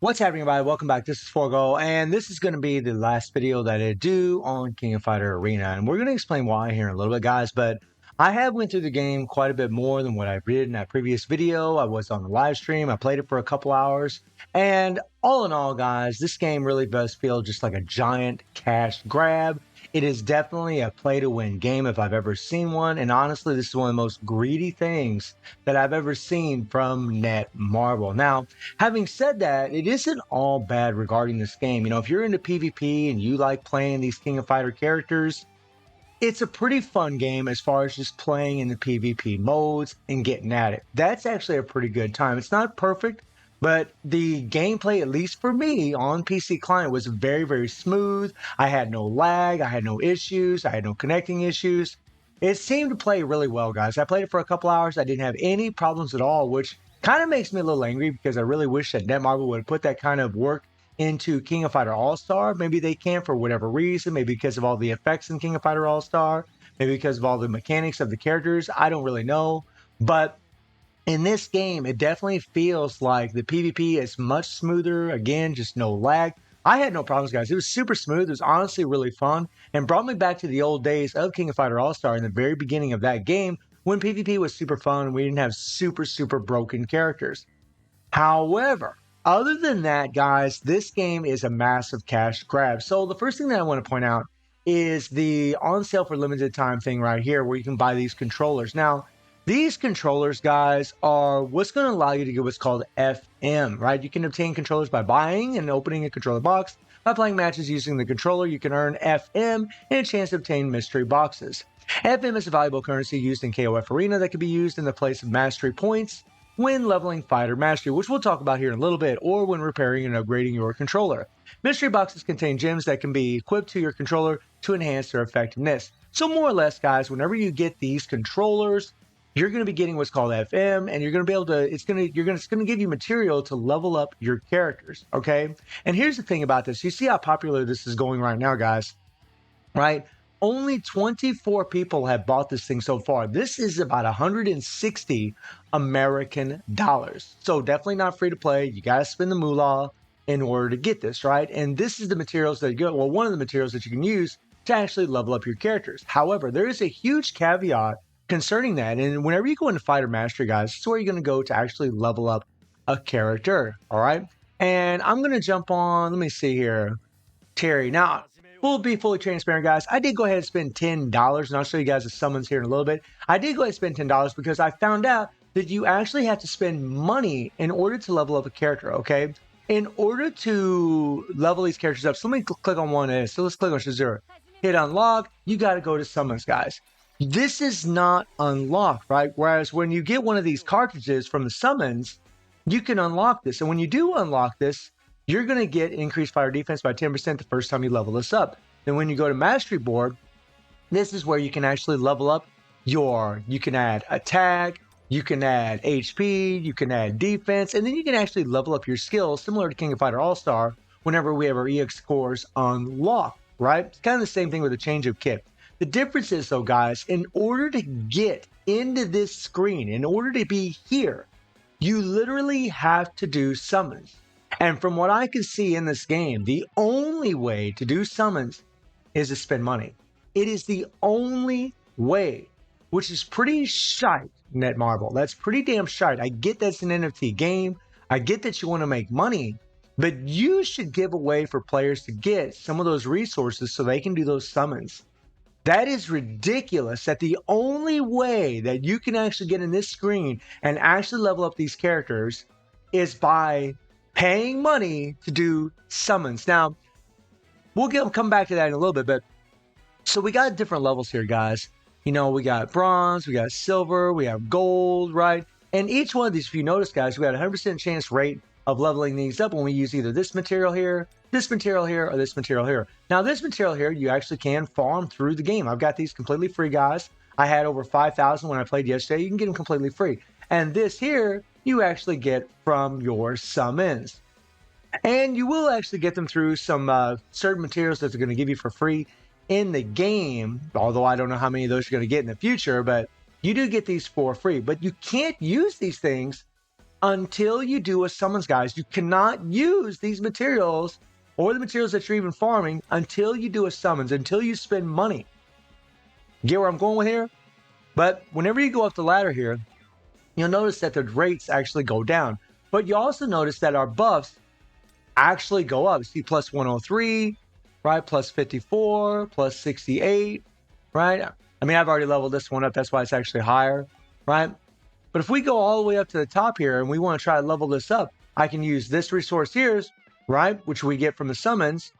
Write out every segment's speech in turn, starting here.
What's happening, everybody? Welcome back. This is Forgo, and this is going to be the last video that I do on King of Fighter Arena, and we're going to explain why here in a little bit, guys. But I have went through the game quite a bit more than what I did in that previous video. I was on the live stream. I played it for a couple hours, and all in all, guys, this game really does feel just like a giant cash grab. It is definitely a play-to-win game if I've ever seen one, and honestly, this is one of the most greedy things that I've ever seen from Netmarble. Now, having said that, it isn't all bad regarding this game. You know, if you're into PvP and you like playing these King of Fighter characters, it's a pretty fun game as far as just playing in the PvP modes and getting at it. That's actually a pretty good time. It's not perfect, but the gameplay, at least for me on PC client, was very, very smooth. I had no lag, I had no issues, I had no connecting issues. It seemed to play really well, guys. I played it for a couple hours. I didn't have any problems at all, which kind of makes me a little angry because I really wish that Netmarble would have put that kind of work into King of Fighter All-Star. Maybe they can't for whatever reason, maybe because of all the effects in King of Fighter All-Star, maybe because of all the mechanics of the characters. I don't really know. But in this game, it definitely feels like the PvP is much smoother. Again, just no lag. I had no problems, guys. It was super smooth. It was honestly really fun and brought me back to the old days of King of Fighter All-Star in the very beginning of that game when PvP was super fun and we didn't have super, super broken characters. However, other than that, guys, this game is a massive cash grab. So the first thing that I want to point out is the on sale for limited time thing right here where you can buy these controllers. Now, these controllers, guys, are what's going to allow you to get what's called FM, right? You can obtain controllers by buying and opening a controller box. By playing matches using the controller, you can earn FM and a chance to obtain mystery boxes. FM is a valuable currency used in KOF Arena that can be used in the place of mastery points when leveling fighter mastery, which we'll talk about here in a little bit, or when repairing and upgrading your controller. Mystery boxes contain gems that can be equipped to your controller to enhance their effectiveness. So more or less, guys, whenever you get these controllers, you're going to be getting what's called FM, and you're going to be able to, it's going to give you material to level up your characters, okay? And here's the thing about this. You see how popular this is going right now, guys, right? Only 24 people have bought this thing so far. This is about 160 American dollars. So definitely not free to play. You got to spend the moolah in order to get this, right? And this is the materials that you get. Well, one of the materials that you can use to actually level up your characters. However, there is a huge caveat concerning that. And whenever you go into Fighter Mastery, guys, it's where you're going to go to actually level up a character, all right? And I'm going to jump on, let me see here, Terry. Now, we'll be fully transparent, guys. I did go ahead and spend $10, and I'll show you guys the summons here in a little bit. I did go ahead and spend $10 because I found out that you actually have to spend money in order to level up a character, okay? In order to level these characters up, so let me click on one of this. So let's click on Shazura. Hit unlock. You got to go to summons, guys. This is not unlocked, right? Whereas when you get one of these cartridges from the summons, you can unlock this. And when you do unlock this, you're going to get increased fire defense by 10% the first time you level this up. Then when you go to Mastery Board, this is where you can actually level up you can add attack, you can add HP, you can add defense, and then you can actually level up your skills similar to King of Fighter All-Star whenever we have our EX scores unlocked, right? It's kind of the same thing with a change of kit. The difference is, though, guys, in order to get into this screen, in order to be here, you literally have to do summons. And from what I can see in this game, the only way to do summons is to spend money. It is the only way, which is pretty shite, Netmarble. That's pretty damn shite. I get that's an NFT game. I get that you want to make money, but you should give a way for players to get some of those resources so they can do those summons. That is ridiculous that the only way that you can actually get in this screen and actually level up these characters is by paying money to do summons. Now, we'll come back to that in a little bit, but so we got different levels here, guys. You know, we got bronze, we got silver, we have gold, right? And each one of these, if you notice, guys, we got a 100% chance rate of leveling these up when we use either this material here, or this material here. Now, this material here, you actually can farm through the game. I've got these completely free, guys. I had over 5,000 when I played yesterday. You can get them completely free. And this here, you actually get from your summons. And you will actually get them through some certain materials that they're going to give you for free in the game, although I don't know how many of those you're going to get in the future, but you do get these for free. But you can't use these things until you do a summons, guys. You cannot use these materials or the materials that you're even farming until you do a summons, until you spend money. Get where I'm going with here? But whenever you go up the ladder here, you'll notice that the rates actually go down. But you also notice that our buffs actually go up. See, plus 103, right? Plus 54, plus 68, right? I mean, I've already leveled this one up. That's why it's actually higher, right? But if we go all the way up to the top here and we want to try to level this up, I can use this resource here, right? Which we get from the summons.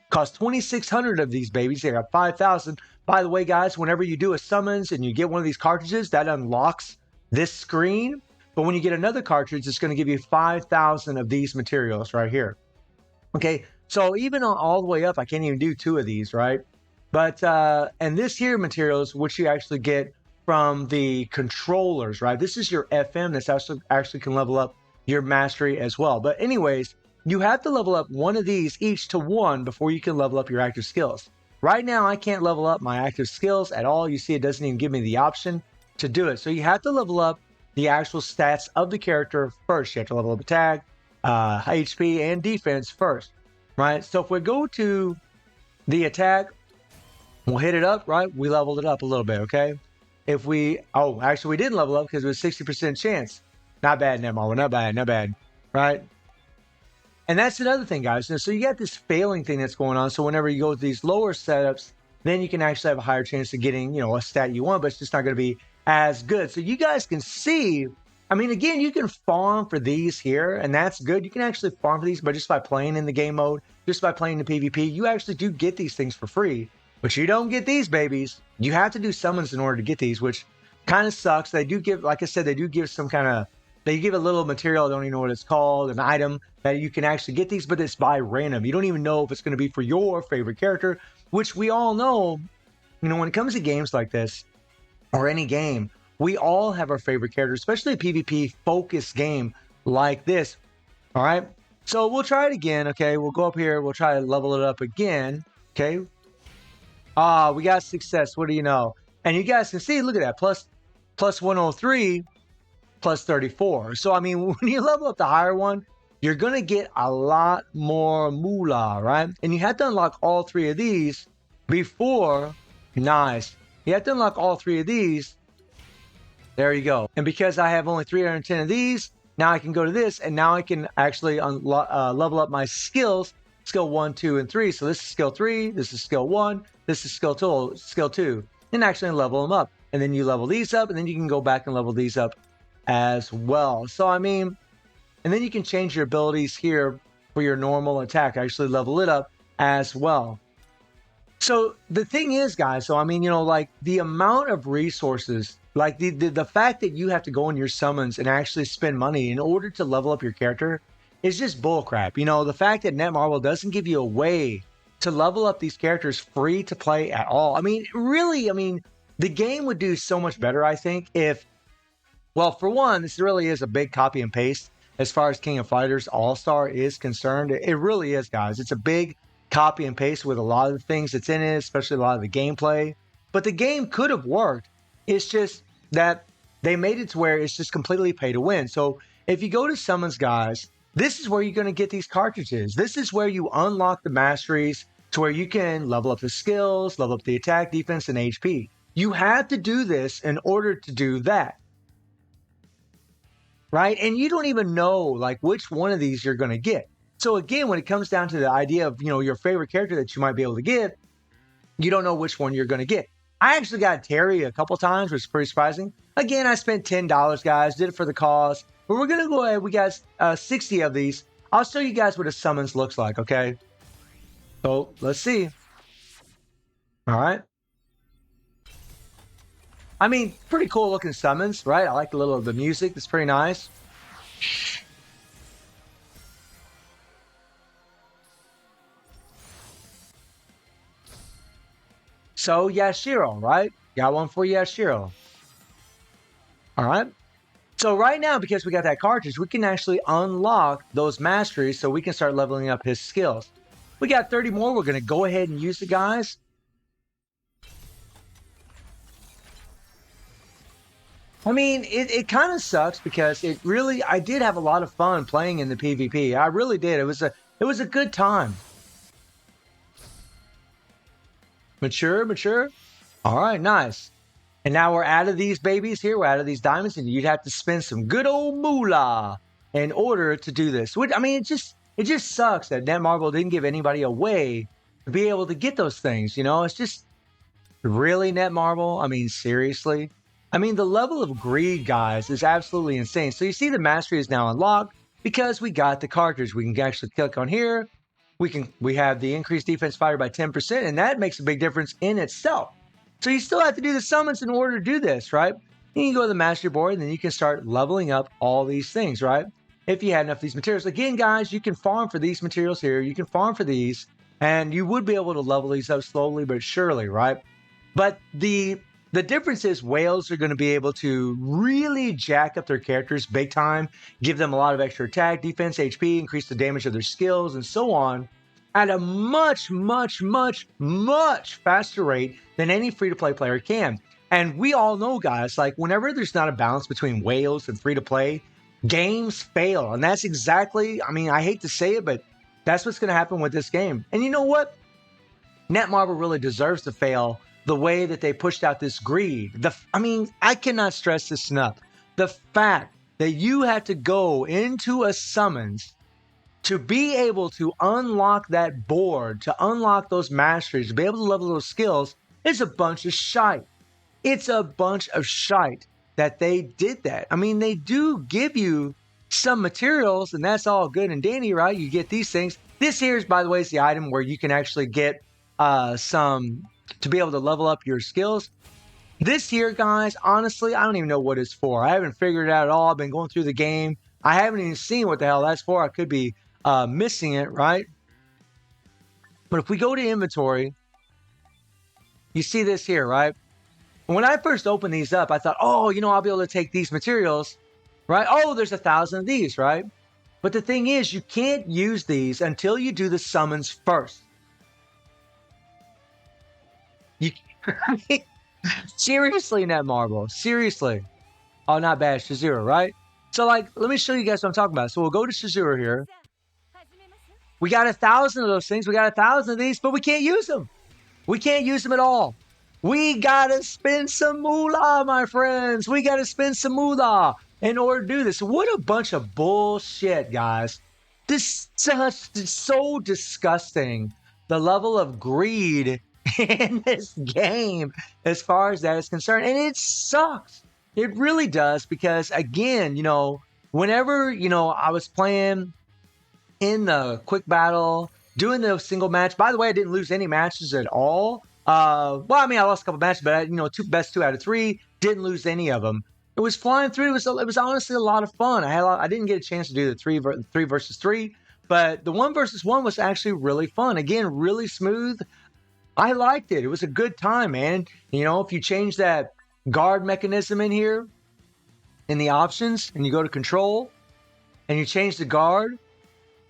Cost 2,600 of these babies. They got 5,000. By the way, guys, whenever you do a summons and you get one of these cartridges, that unlocks this screen. But when you get another cartridge, it's going to give you 5,000 of these materials right here. Okay, so even on all the way up, I can't even do 2 of these, right? But, and this here materials, which you actually get from the controllers, right? This is your FM. This actually can level up your mastery as well. But anyways, you have to level up one of these each to 1 before you can level up your active skills. Right now, I can't level up my active skills at all. You see, it doesn't even give me the option to do it. So you have to level up the actual stats of the character first. You have to level up attack, HP, and defense first, right? So if we go to the attack, we'll hit it up, right? We leveled it up a little bit, okay? If we, oh, actually we didn't level up because it was 60% chance. Not bad, Netmarble, not bad, right? And that's another thing, guys. So you got this failing thing that's going on. So whenever you go with these lower setups, then you can actually have a higher chance of getting, you know, a stat you want, but it's just not going to be as good. So you guys can see, I mean, again, you can farm for these here, and that's good. You can actually farm for these, but just by playing in the game mode, just by playing the PvP, you actually do get these things for free. But you don't get these babies. You have to do summons in order to get these, which kind of sucks. They do give, like I said, they do give some kind of, they give a little material, I don't even know what it's called, an item that you can actually get these, but it's by random. You don't even know if it's going to be for your favorite character, which we all know, you know, when it comes to games like this, or any game, we all have our favorite character, especially a PvP focused game like this. All right. So we'll try it again. Okay. We'll go up here. We'll try to level it up again. Okay. We got success. What do you know? And you guys can see, look at that. Plus 103, plus 34. So, I mean, when you level up the higher one, you're going to get a lot more moolah, right? And you have to unlock all 3 of these before. Nice. You have to unlock all 3 of these. There you go. And because I have only 310 of these, now I can go to this, and now I can actually level up my skills, skill 1, 2, and 3. So this is skill 3, this is skill 1, this is skill 2, and actually level them up. And then you level these up, and then you can go back and level these up as well. So, I mean, and then you can change your abilities here for your normal attack. Actually level it up as well. So the thing is, guys, so I mean, you know, like the amount of resources, like the fact that you have to go in your summons and actually spend money in order to level up your character is just bullcrap. You know, the fact that Netmarble doesn't give you a way to level up these characters free to play at all. I mean, really, I mean, the game would do so much better, I think, if, well, for one, this really is a big copy and paste as far as King of Fighters All-Star is concerned. It really is, guys. It's a big copy and paste with a lot of the things that's in it, especially a lot of the gameplay. But the game could have worked. It's just that they made it to where it's just completely pay to win. So if you go to summons, guys, this is where you're going to get these cartridges. This is where you unlock the masteries to where you can level up the skills, level up the attack, defense, and HP. You have to do this in order to do that. Right? And you don't even know like which one of these you're going to get. So again, when it comes down to the idea of, you know, your favorite character that you might be able to get, you don't know which one you're going to get. I actually got Terry a couple times, which is pretty surprising. Again, I spent $10, guys, did it for the cause. But we're going to go ahead. We got 60 of these. I'll show you guys what a summons looks like, okay? So let's see. All right. I mean, pretty cool looking summons, right? I like the little of the music. It's pretty nice. So Yashiro, right? Got one for Yashiro. All right. So right now, because we got that cartridge, we can actually unlock those masteries so we can start leveling up his skills. We got 30 more. We're going to go ahead and use the guys. I mean, it kind of sucks because I did have a lot of fun playing in the PvP. I really did. It was a good time. Mature, mature. All right, nice. And now we're out of these babies here. We're out of these diamonds, and you'd have to spend some good old moolah in order to do this. Which, I mean, it just sucks that Netmarble didn't give anybody a way to be able to get those things. You know, it's just really Netmarble. I mean, seriously. I mean, the level of greed, guys, is absolutely insane. So you see the mastery is now unlocked because we got the cartridge. We can actually click on here. We have the increased defense fighter by 10%, and that makes a big difference in itself. So you still have to do the summons in order to do this, right? You can go to the mastery board, and then you can start leveling up all these things, right? If you had enough of these materials. Again, guys, you can farm for these materials here. You can farm for these, and you would be able to level these up slowly but surely, right? But the difference is whales are going to be able to really jack up their characters big time, give them a lot of extra attack, defense, HP, increase the damage of their skills, and so on at a much, much, much, much faster rate than any free-to-play player can. And we all know, guys, like whenever there's not a balance between whales and free-to-play, games fail. And that's exactly, I mean, I hate to say it, but that's what's going to happen with this game. And you know what? Netmarble really deserves to fail the way that they pushed out this greed. I mean, I cannot stress this enough. The fact that you had to go into a summons to be able to unlock that board, to unlock those masteries, to be able to level those skills, is a bunch of shite. It's a bunch of shite that they did that. I mean, they do give you some materials, and that's all good and dandy, right? You get these things. This here is, by the way, is the item where you can actually get some to be able to level up your skills. This here, guys, honestly, I don't even know what it's for. I haven't figured it out at all. I've been going through the game. I haven't even seen what the hell that's for. I could be missing it, right? But if we go to inventory, you see this here, right? When I first opened these up, I thought, oh, you know, I'll be able to take these materials, right? Oh, there's 1,000 of these, right? But the thing is, you can't use these until you do the summons first. You seriously, Netmarble, seriously. Oh, not bad, Shazura, right? So, like, let me show you guys what I'm talking about. So we'll go to Shazura here. We got 1,000 of those things. We got 1,000 of these, but we can't use them. We can't use them at all. We gotta spend some moolah, my friends. We gotta spend some moolah in order to do this. What a bunch of bullshit, guys. This is so disgusting. The level of greed in this game as far as that is concerned. And it sucks. It really does because, again, you know, whenever, you know, I was playing in the quick battle, doing the single match. By the way, I didn't lose any matches at all. Well, I mean, I lost a couple matches, but you know, best 2 out of 3, didn't lose any of them. It was flying through. It was honestly a lot of fun. I didn't get a chance to do the 3 versus 3, but the 1 versus 1 was actually really fun. Again, really smooth. I liked it. It was a good time, man. You know, if you change that guard mechanism in here in the options and you go to control and you change the guard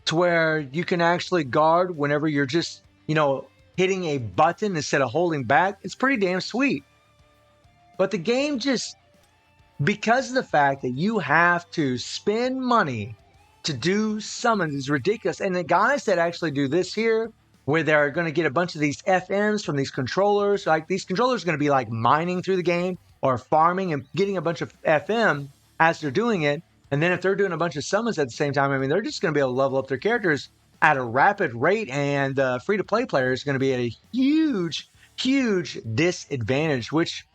to where you can actually guard whenever you're just, you know, hitting a button instead of holding back, it's pretty damn sweet. But the game just, because of the fact that you have to spend money to do summons, is ridiculous. And the guys that actually do this here, where they're going to get a bunch of these FMs from these controllers, like these controllers are going to be like mining through the game or farming and getting a bunch of FM as they're doing it. And then if they're doing a bunch of summons at the same time, I mean, they're just going to be able to level up their characters at a rapid rate, and the free-to-play player is going to be at a huge, huge disadvantage, which,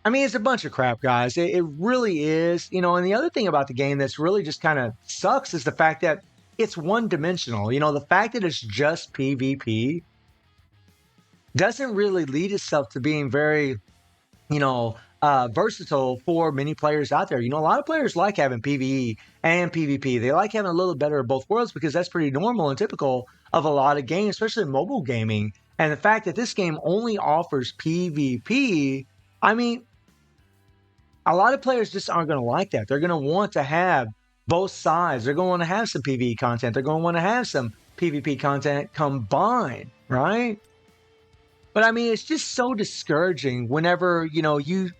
I mean, it's a bunch of crap, guys. It really is. You know, and the other thing about the game that's really just kind of sucks is the fact that it's one-dimensional. You know, the fact that it's just PvP doesn't really lead itself to being very, you know, versatile for many players out there. You know, a lot of players like having PvE and PvP. They like having a little better of both worlds because that's pretty normal and typical of a lot of games, especially mobile gaming. And the fact that this game only offers PvP, I mean, a lot of players just aren't going to like that. They're going to want to have both sides. They're going to want to have some PvE content. They're going to want to have some PvP content combined, right? But I mean, it's just so discouraging whenever, you know, you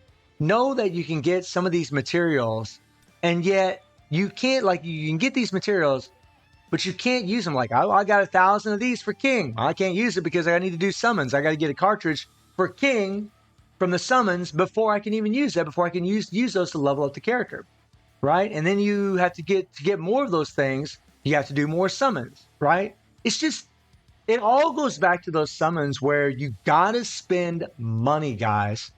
know that you can get some of these materials, and yet you can't, like, you can get these materials, but you can't use them. Like, I got 1,000 of these for King. I can't use it because I need to do summons. I got to get a cartridge for King from the summons before I can even use that, before I can use those to level up the character, right? And then you have to get more of those things. You have to do more summons, right? It's just, it all goes back to those summons where you gotta spend money, guys.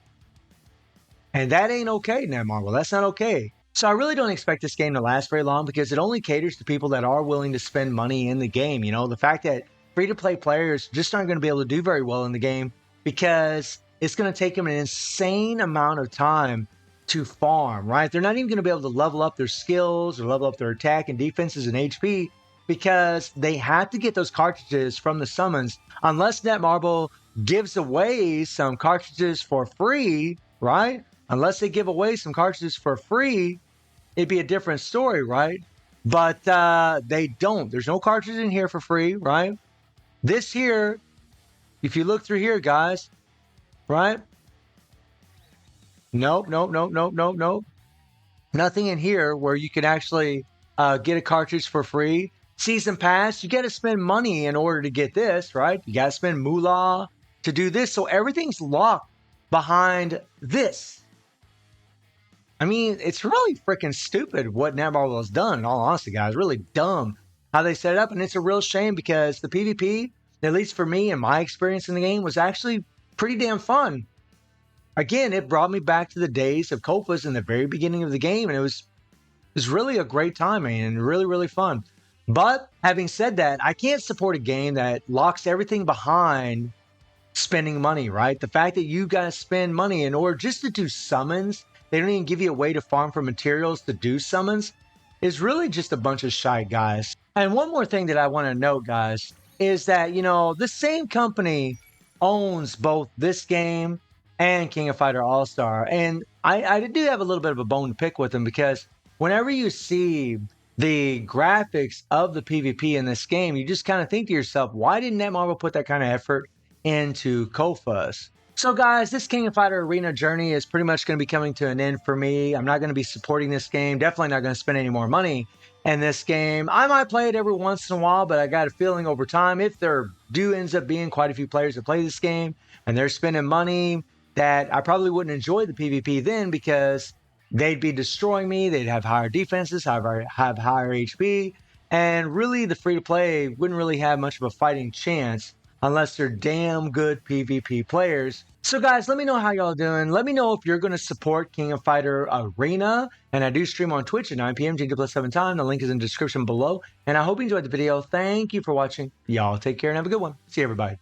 And that ain't okay, Netmarble. That's not okay. So I really don't expect this game to last very long because it only caters to people that are willing to spend money in the game. You know, the fact that free-to-play players just aren't going to be able to do very well in the game because it's going to take them an insane amount of time to farm, right? They're not even going to be able to level up their skills or level up their attack and defenses and HP because they have to get those cartridges from the summons. Unless Netmarble gives away some cartridges for free, right? Unless they give away some cartridges for free, it'd be a different story, right? But they don't. There's no cartridge in here for free, right? This here, if you look through here, guys, right? Nope. Nothing in here where you can actually get a cartridge for free. Season pass, you got to spend money in order to get this, right? You got to spend moolah to do this. So everything's locked behind this. I mean, it's really freaking stupid what Netmarble has done, in all honesty, guys. Really dumb how they set it up. And it's a real shame because the PvP, at least for me and my experience in the game, was actually pretty damn fun. Again, it brought me back to the days of KOFs in the very beginning of the game. And it was really a great time, man, and really, really fun. But having said that, I can't support a game that locks everything behind spending money, right? The fact that you got to spend money in order just to do summons, they don't even give you a way to farm for materials to do summons, is really just a bunch of shy guys. And one more thing that I want to note, guys, is that, you know, the same company owns both this game and King of Fighter All-Star. And I do have a little bit of a bone to pick with them because whenever you see the graphics of the PvP in this game, you just kind of think to yourself, why didn't Netmarble put that kind of effort into KOFs? So guys, this King of Fighter Arena journey is pretty much going to be coming to an end for me. I'm not going to be supporting this game. Definitely not going to spend any more money in this game. I might play it every once in a while, but I got a feeling over time, if there do ends up being quite a few players that play this game and they're spending money, that I probably wouldn't enjoy the PvP then because they'd be destroying me. They'd have higher defenses, have higher HP, and really the free-to-play wouldn't really have much of a fighting chance unless they're damn good PvP players. So guys, let me know how y'all doing. Let me know if you're going to support King of Fighter Arena. And I do stream on Twitch at 9 p.m. GG+7 time. The link is in the description below. And I hope you enjoyed the video. Thank you for watching. Y'all take care and have a good one. See you, everybody.